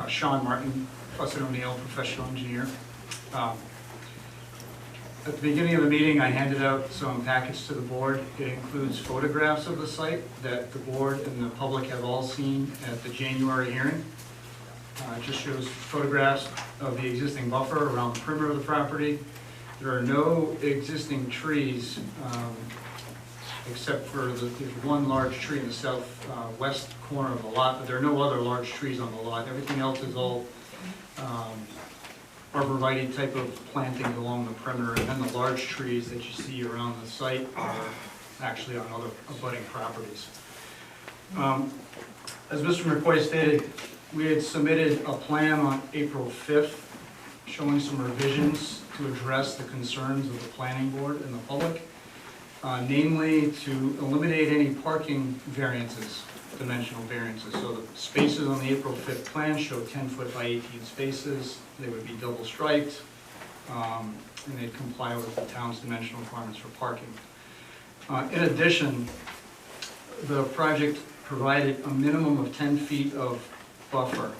Sean Martin, Fuss & O'Neill, professional engineer. At the beginning of the meeting, I handed out some packets to the board. It includes photographs of the site that the board and the public have all seen at the January hearing. It just shows photographs of the existing buffer around the perimeter of the property. There are no existing trees except for there's one large tree in the southwest corner of the lot, but there are no other large trees on the lot. Everything else is all arborvitae type of plantings along the perimeter, and then the large trees that you see around the site are actually on other abutting properties. As Mr. McCoy stated, we had submitted a plan on April 5th showing some revisions to address the concerns of the planning board and the public, namely to eliminate any parking variances, dimensional variances. So the spaces on the April 5th plan show 10-foot by 18 spaces. They would be double striped, and they'd comply with the town's dimensional requirements for parking. In addition, the project provided a minimum of 10 feet of buffer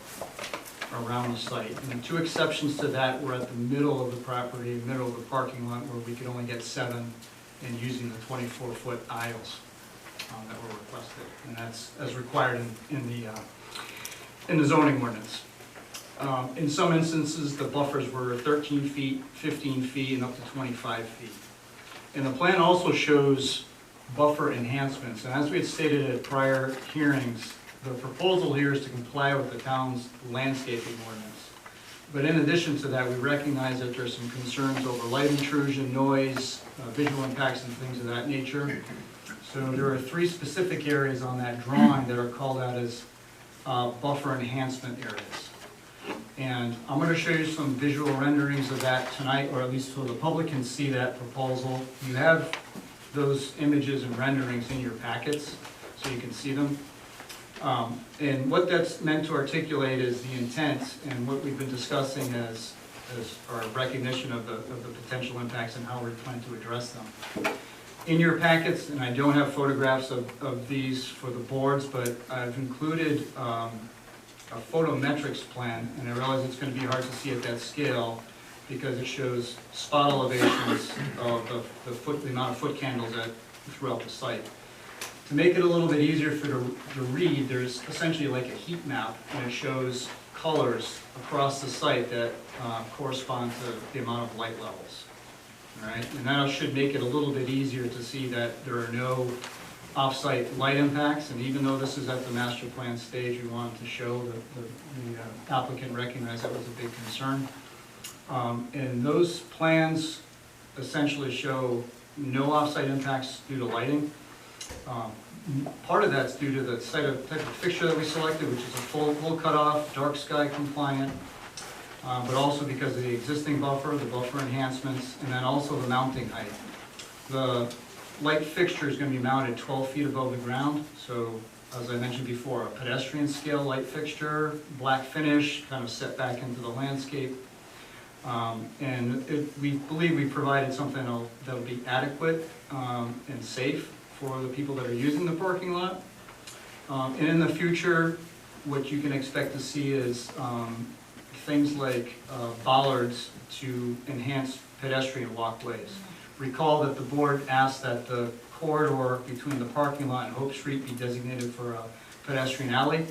around the site. And the two exceptions to that were at the middle of the property, middle of the parking lot, where we could only get 7, and using the 24-foot aisles that were requested. And that's as required in the zoning ordinance. In some instances, the buffers were 13 feet, 15 feet, and up to 25 feet. And the plan also shows buffer enhancements. And as we had stated at prior hearings, the proposal here is to comply with the town's landscaping ordinance. But in addition to that, we recognize that there's some concerns over light intrusion, noise, visual impacts, and things of that nature. So there are 3 specific areas on that drawing that are called out as buffer enhancement areas. And I'm going to show you some visual renderings of that tonight, or at least so the public can see that proposal. You have those images and renderings in your packets, so you can see them. And what that's meant to articulate is the intent and what we've been discussing as our recognition of the potential impacts and how we plan to address them. In your packets, and I don't have photographs of these for the boards, but I've included a photometrics plan, and I realize it's going to be hard to see at that scale because it shows spot elevations of the amount of foot candles throughout the site. To make it a little bit easier for you to read, there's essentially like a heat map, and it shows colors across the site that correspond to the amount of light levels. All right, and that should make it a little bit easier to see that there are no off-site light impacts, and even though this is at the master plan stage, we wanted to show that the applicant recognized that was a big concern. And those plans essentially show no off-site impacts due to lighting. Part of that's due to the type of fixture that we selected, which is a full cutoff, dark sky compliant, but also because of the existing buffer, the buffer enhancements, and then also the mounting height. The light fixture is going to be mounted 12 feet above the ground, so as I mentioned before, a pedestrian scale light fixture, black finish, kind of set back into the landscape. And we believe we provided something that will be adequate and safe for the people that are using the parking lot. And in the future, what you can expect to see is things like bollards to enhance pedestrian walkways. Recall that the board asked that the corridor between the parking lot and Hope Street be designated for a pedestrian alley.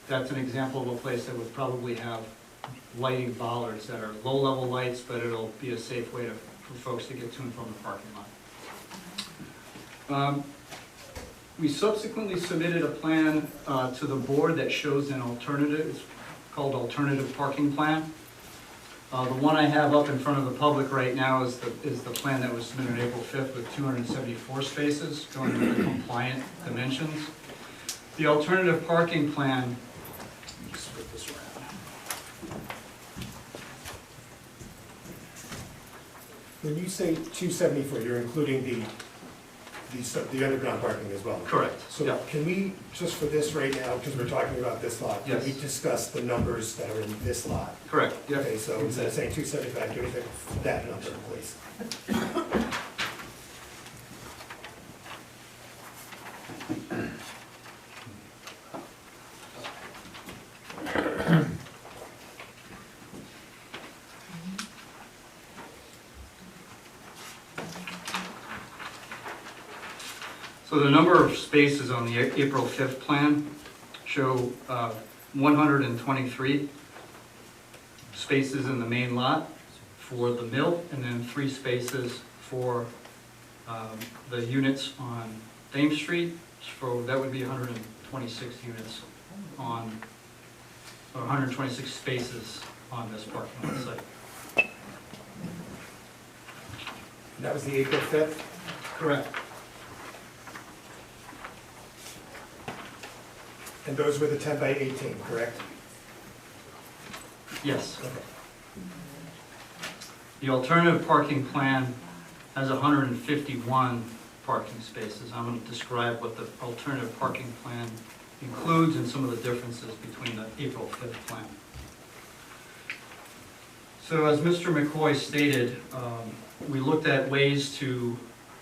That's an example of a place that would probably have lighting bollards that are low-level lights, but it'll be a safe way for folks to get to and from the parking lot. We subsequently submitted a plan to the board that shows an alternative. It's called alternative parking plan. The one I have up in front of the public right now is the plan that was submitted April 5th with 274 spaces going with the compliant dimensions. The alternative parking plan, let's flip this around. When you say 274, you're including the underground parking as well? Correct. So yeah. Can we, just for this right now, because we're talking about this lot, Yes. can we discuss the numbers that are in this lot? Correct. Yeah. Okay, so instead of saying 275, do anything with that number, please. So the number of spaces on the April 5th plan show 123 spaces in the main lot for the mill, and then 3 spaces for the units on Thames Street. So that would be 126 units on, or 126 spaces on this parking lot site. And that was the April 5th? Correct. And those were the 10 by 18, correct? Yes. Okay. The alternative parking plan has 151 parking spaces. I'm going to describe what the alternative parking plan includes and some of the differences between the April 5th plan. So as Mr. McCoy stated, we looked at ways to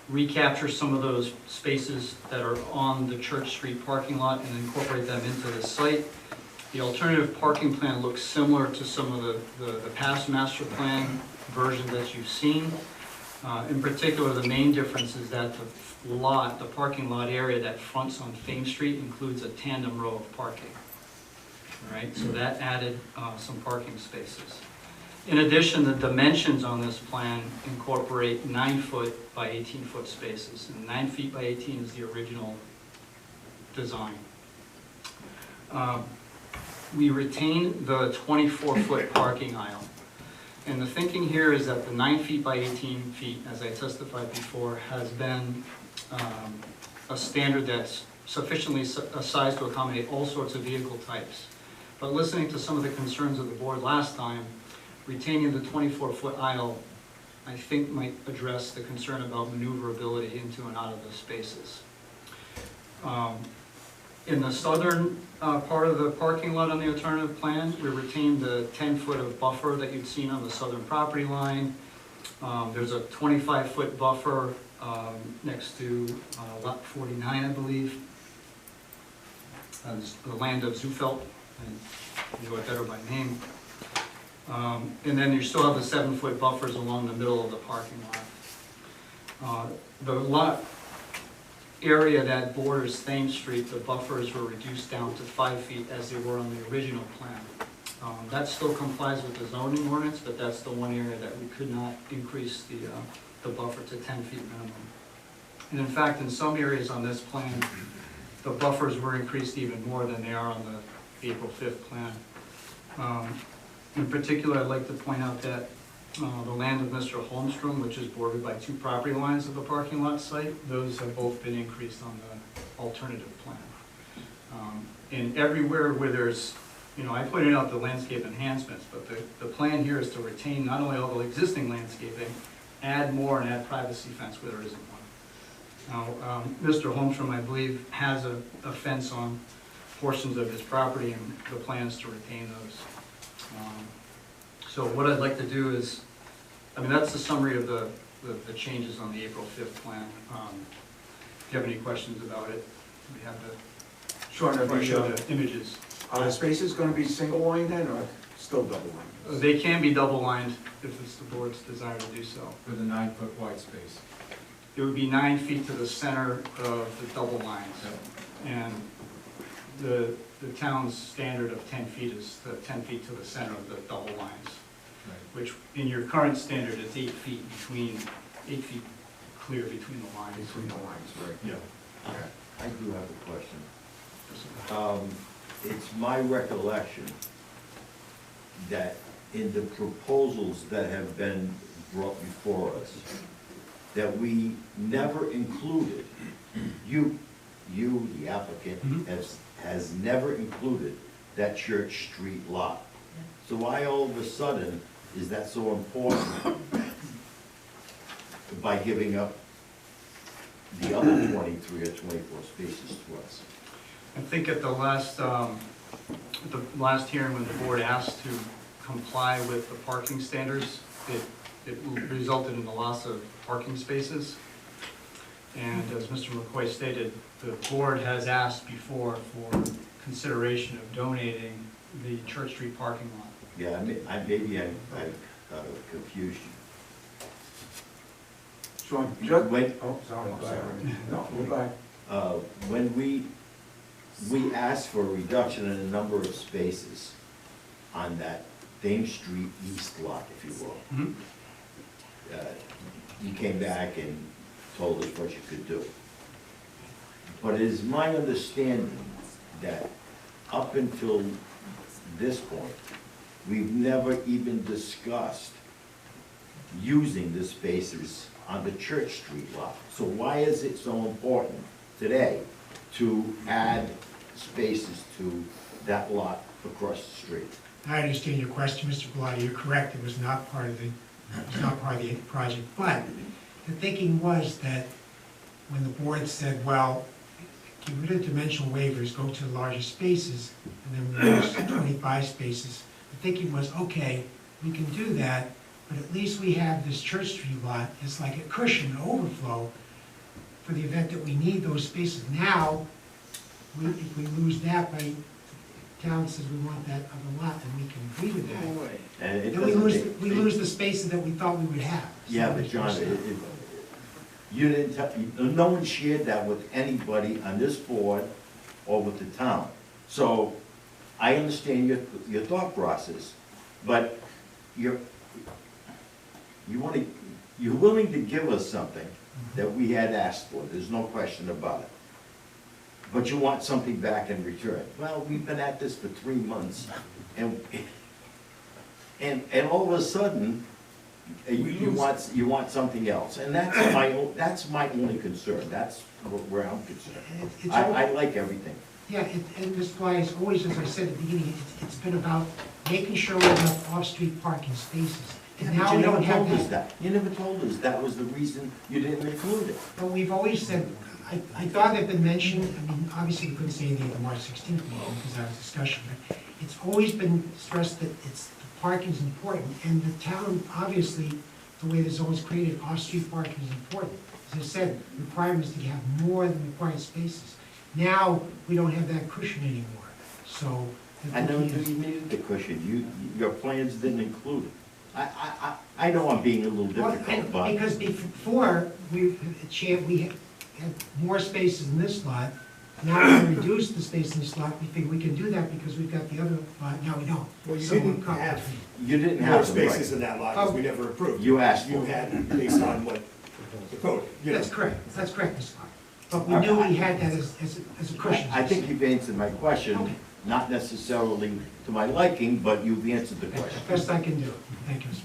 recapture some of those spaces that are on the Church Street parking lot and incorporate them into the site. The alternative parking plan looks similar to some of the past master plan version that you've seen. In particular, the main difference is that the parking lot area that fronts on Thames Street includes a tandem row of parking. All right, so that added some parking spaces. In addition, the dimensions on this plan incorporate 9-foot by 18-foot spaces, and 9 feet by 18 is the original design. We retain the 24-foot parking aisle. And the thinking here is that the 9 feet by 18 feet, as I testified before, has been a standard that's sufficiently sized to accommodate all sorts of vehicle types. But listening to some of the concerns of the board last time, retaining the 24-foot aisle, I think might address the concern about maneuverability into and out of the spaces. In the southern part of the parking lot on the alternative plan, we retained the 10-foot of buffer that you'd seen on the southern property line. There's a 25-foot buffer next to lot 49, I believe. The land of Zufelt, and you know it better by name. And then you still have the 7-foot buffers along the middle of the parking lot. The lot area that borders Thames Street, the buffers were reduced down to 5 feet as they were on the original plan. That still complies with the zoning ordinance, but that's the one area that we could not increase the buffer to 10 feet minimum. And in fact, in some areas on this plan, the buffers were increased even more than they are on the April 5th plan. In particular, I'd like to point out that the land of Mr. Holmstrom, which is bordered by 2 property lines of the parking lot site, those have both been increased on the alternative plan. And everywhere where there's, I pointed out the landscape enhancements, but the plan here is to retain not only all the existing landscaping, add more and add privacy fence where there isn't one. Now, Mr. Holmstrom, I believe, has a fence on portions of his property, and the plan is to retain those. So what I'd like to do is, that's the summary of the changes on the April 5th plan. If you have any questions about it, we have to show the images. Are the spaces going to be single line then, or still double line? They can be double-lined if it's the board's desire to do so. With a 9-foot wide space. It would be 9 feet to the center of the double lines. And the town's standard of 10 feet is the 10 feet to the center of the double lines. Right. Which in your current standard is 8 feet between, 8 feet clear between the lines. Between the lines, right. Yeah. Okay. I do have a question. It's my recollection that in the proposals that have been brought before us, that we never included, you, the applicant, has never included that Church Street lot. So why all of a sudden is that so important by giving up the other 23 or 24 spaces to us? I think at the last hearing, when the board asked to comply with the parking standards, it resulted in the loss of parking spaces. And as Mr. McCoy stated, the board has asked before for consideration of donating the Church Street parking lot. Yeah, maybe I confused you. Sean, just, Wait. oh, sorry, go ahead. No, go back. When we asked for a reduction in the number of spaces on that Dame Street East lot, if you will, Mhm. you came back and told us what you could do. But it is my understanding that up until this point, we've never even discussed using the spaces on the Church Street lot. So why is it so important today to add spaces to that lot across the street? I understand your question, Mr. Bellotti, you're correct, it was not part of the project, but the thinking was that when the board said, well, get rid of dimensional waivers, go to larger spaces, and then reduce 25 spaces, the thinking was, okay, we can do that, but at least we have this Church Street lot, it's like a cushion, an overflow, for the event that we need those spaces. Now, if we lose that by, town says we want that other lot, then we can agree with that. And it Then we doesn't lose, we lose the spaces that we thought we would have. Yeah, but John, you didn't tell, no one shared that with anybody on this board or with the town. So I understand your thought process, but you're willing to give us something that we had asked for, there's no question about it. But you want something back in return. Well, we've been at this for 3 months, and all of a sudden, you want something else, and that's my only concern, that's where I'm concerned. I like everything. Yeah, and Mr. Bly, it's always, as I said at the beginning, it's been about making sure we have off-street parking spaces. And Yeah, now but we you don't never have told us that. that. You never told us that was the reason you didn't include it. But we've always said, I thought they've been mentioned, I mean, obviously we couldn't say anything at the March 16th meeting because that was discussion, but it's always been stressed that the parking's important, and the town, obviously, the way the zone's created, off-street parking is important. As I said, the requirement is to have more than required spaces. Now, we don't have that cushion anymore, so. I never knew you needed the cushion, your plans didn't include it. I know I'm being a little difficult, but. Because before, we had more spaces in this lot. Now we reduced the space in this lot, we think we can do that because we've got the other lot, now we don't. Well, you So we're didn't caught have between. You didn't more have them, spaces right? in that lot, because we never approved. You asked You for it. had, based on what the code, you know. That's correct, Mr. Clark. But we knew we had that as a cushion. I think you've answered my question, not necessarily to my liking, but you've answered the question. Best I can do. Thank you, Mr.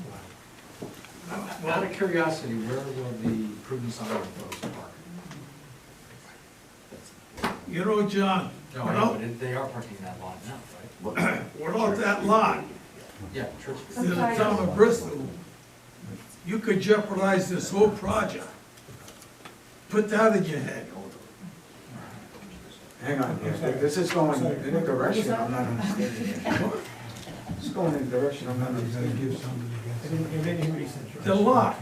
Bly. Out of curiosity, where will the prudence sign proposed park? You know, John, No, I know, but they are parking that lot now, right? without that lot Yeah, Church. in the town of Bristol, you could jeopardize this whole project. Put that in your head. Hang on, here. This is going in a direction I'm not understanding. It's going in a direction I'm not understanding. The lot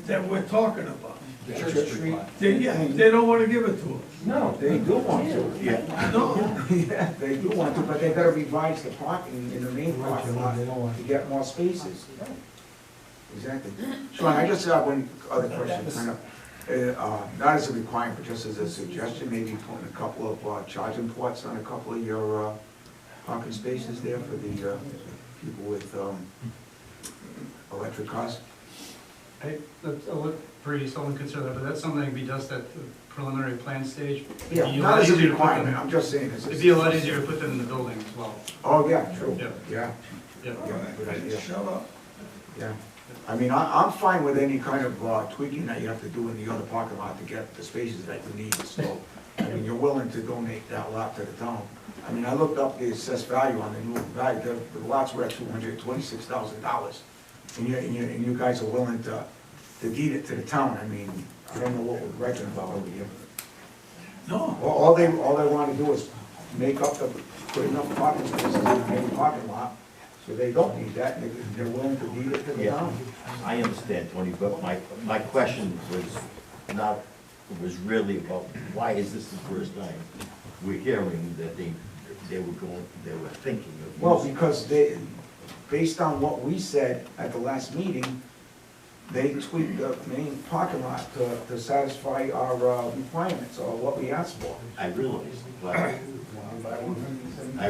that we're talking about, The Church Street lot. they don't wanna give it to us. No, they do want to. Yeah. No, Yeah, they do want to, but they gotta revise the parking in the main parking lot to get more spaces. Exactly. Sean, I just have one other question, kind of, not as a requirement, but just as a suggestion, maybe putting a couple of charging ports on a couple of your parking spaces there for the people with electric cars. That's a little pretty self-considered, but that's something we discussed at the preliminary plan stage. Yeah, It'd be not as a easier to put them- requirement, I'm just saying. It'd be a lot easier to put them in the building as well. Oh, yeah, true, Yeah. yeah, Yeah. yeah, good idea. shut up. Yeah, I mean, I'm fine with any kind of tweaking that you have to do in the other parking lot to get the spaces that you need, so, I mean, you're willing to donate that lot to the town. I mean, I looked up the assessed value on the new value, the lots were at $226,000, and you guys are willing to deed it to the town. I mean, I don't know what we're writing about over here. No, All they wanna do is make up put enough parking spaces in the main parking lot, so they don't need that, and they're willing to deed it to the Yeah, town. I understand, Tony, but my question was really about, why is this the first time we're hearing that they were thinking of Well, using? because based on what we said at the last meeting, they tweaked the main parking lot to satisfy our requirements or what we asked for. I realize, but I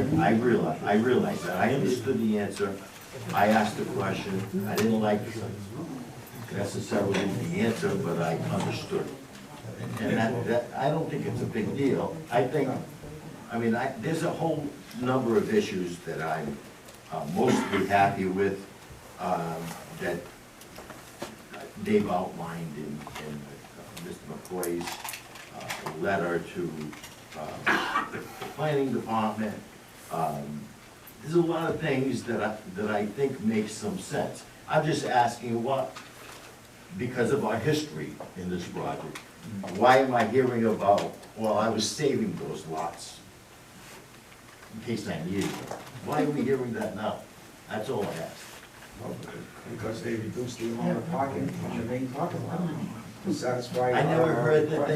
realize that. I understood the answer. I asked the question. I didn't like necessarily the answer, but I understood. And that, I don't think it's a big deal. There's a whole number of issues that I'm mostly happy with, that they've outlined in Mr. McCoy's letter to the planning department. There's a lot of things that I think make some sense. I'm just asking because of our history in this project, why am I hearing about, well, I was saving those lots in case I needed them? Why are we hearing that now? That's all I ask. Because they reduced the amount of parking on the main parking lot to satisfy. I never heard that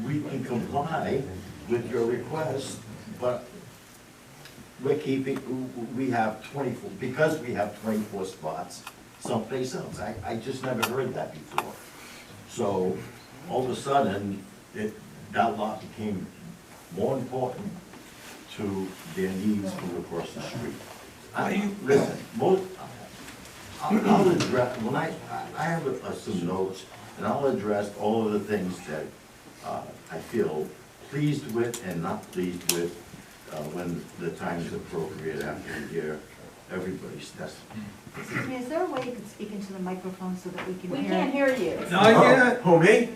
we can comply with your request, but we have 24, because we have 24 spots someplace else. I just never heard that before. So all of a sudden, that lot became more important to their needs from across the street. Listen, I'll address, I have some notes, and I'll address all of the things that I feel pleased with and not pleased with when the time is appropriate after we hear everybody's testimony. Excuse me, is there a way you could speak into the microphone so that we can hear? We can't hear you. Not yet. Who, me?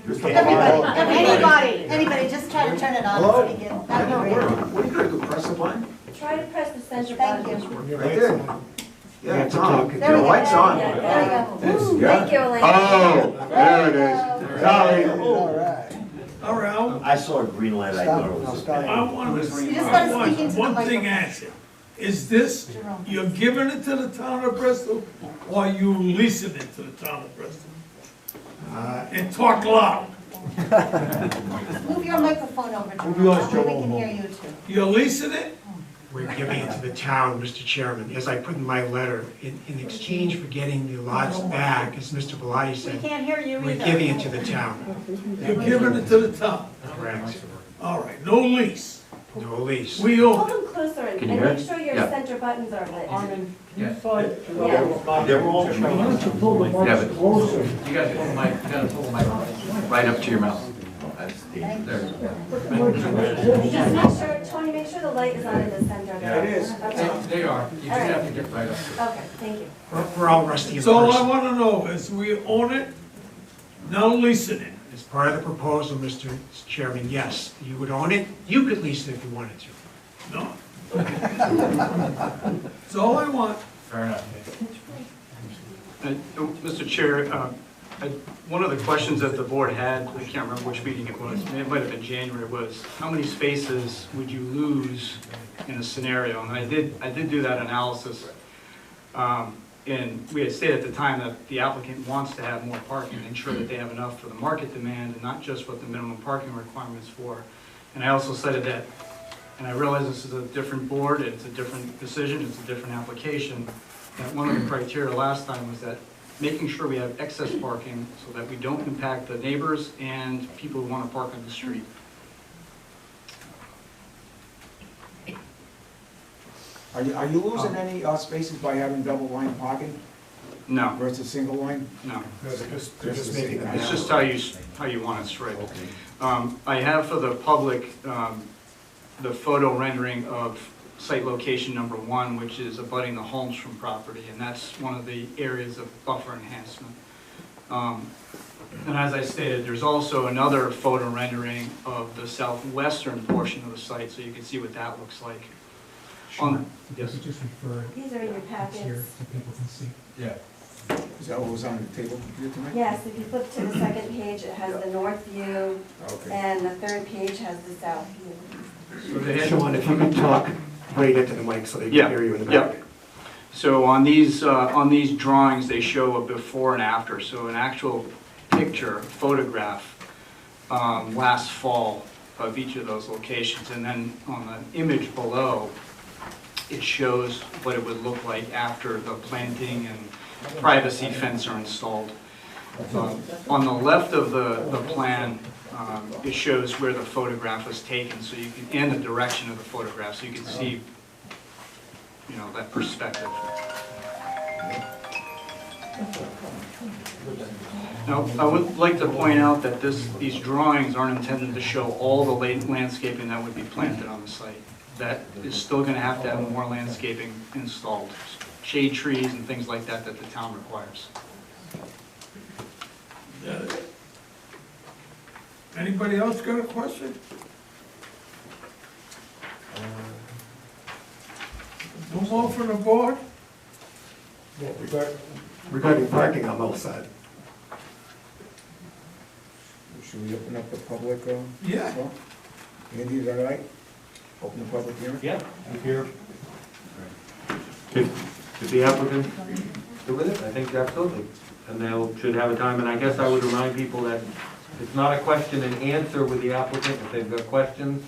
Anybody, just try to turn it on Hello? and speak in. That'd be great. What are you gonna do, press the button? Try to press the center Thank button. you. Right there. Yeah, it's on. There we The go. light's on. Yeah, there we go. Yeah. Thank you, Elaine. Oh, there it is. Sorry. All right, I saw a green light, I thought it was a I want You just gotta speak into the one thing microphone. answered. Is this, you're giving it to the town of Bristol, or you leasing it to the town of Bristol? And talk loud. Move your microphone over to Move yours, so we Joe. can hear you too. You're leasing it? We're giving it to the town, Mr. Chairman, as I put in my letter, in exchange for getting the lots back, as Mr. Bellotti We said, can't hear you we're either. giving it to the town. You're giving it to the town. Correct. All right, no lease. No lease. We Hold own it. them closer and make sure your center buttons are lit. Yeah. They're all Yeah, but you gotta pull the mic right up to your mouth. That's the, Just make sure, Tony, make sure the light is on in the center there. It is. Okay, They are, you just have to get right up to it. okay, thank you. We're all rusty in So I person. wanna know is we own it, now leasing it. As part of the proposal, Mr. Chairman, yes, you would own it. You could lease it if you wanted to. No. That's all I want. Fair enough. Mr. Chair, one of the questions that the board had, I can't remember which meeting it was, it might have been January, was how many spaces would you lose in a scenario? And I did do that analysis. And we had stated at the time that the applicant wants to have more parking, ensure that they have enough for the market demand and not just what the minimum parking requirements for. And I also cited that, and I realize this is a different board, it's a different decision, it's a different application, that one of the criteria last time was that making sure we have excess parking so that we don't impact the neighbors and people who want to park on the street. Are you losing any spaces by having double line parking No, versus single line? no. They're just making that. It's just how you want it straight. I have for the public, the photo rendering of site location number 1, which is abutting the Holmstrom property, and that's one of the areas of buffer enhancement. And as I stated, there's also another photo rendering of the southwestern portion of the site, so you can see what that looks like. Yes. Just refer These are in your packets. so people can see. Yeah. Is that what was on the table here tonight? Yes, if you flip to the second page, it has the north view, Okay. and the third page has the south view. So they had- Sean, if you could talk right into the mic so they Yeah, can hear you in the yeah. back. So on these drawings, they show a before and after, so an actual picture, photograph, last fall of each of those locations. And then on the image below, it shows what it would look like after the planting privacy fence are installed. On the left of the plan, it shows where the photograph was taken, so you can, and the direction of the photograph, so you can see, you know, that perspective. Now, I would like to point out that these drawings aren't intended to show all the landscaping that would be planted on the site. That is still going to have more landscaping installed, shade trees and things like that that the town requires. Anybody else got a question? No more from the board? Regarding parking on both sides. Should we open up the public, Yeah. well? Andy, is that all right? Open the public hearing? Yeah, I'm here. If the applicant do with it, I think absolutely. And they should have a time, and I guess I would remind people that it's not a question and answer with the applicant. If they've got questions,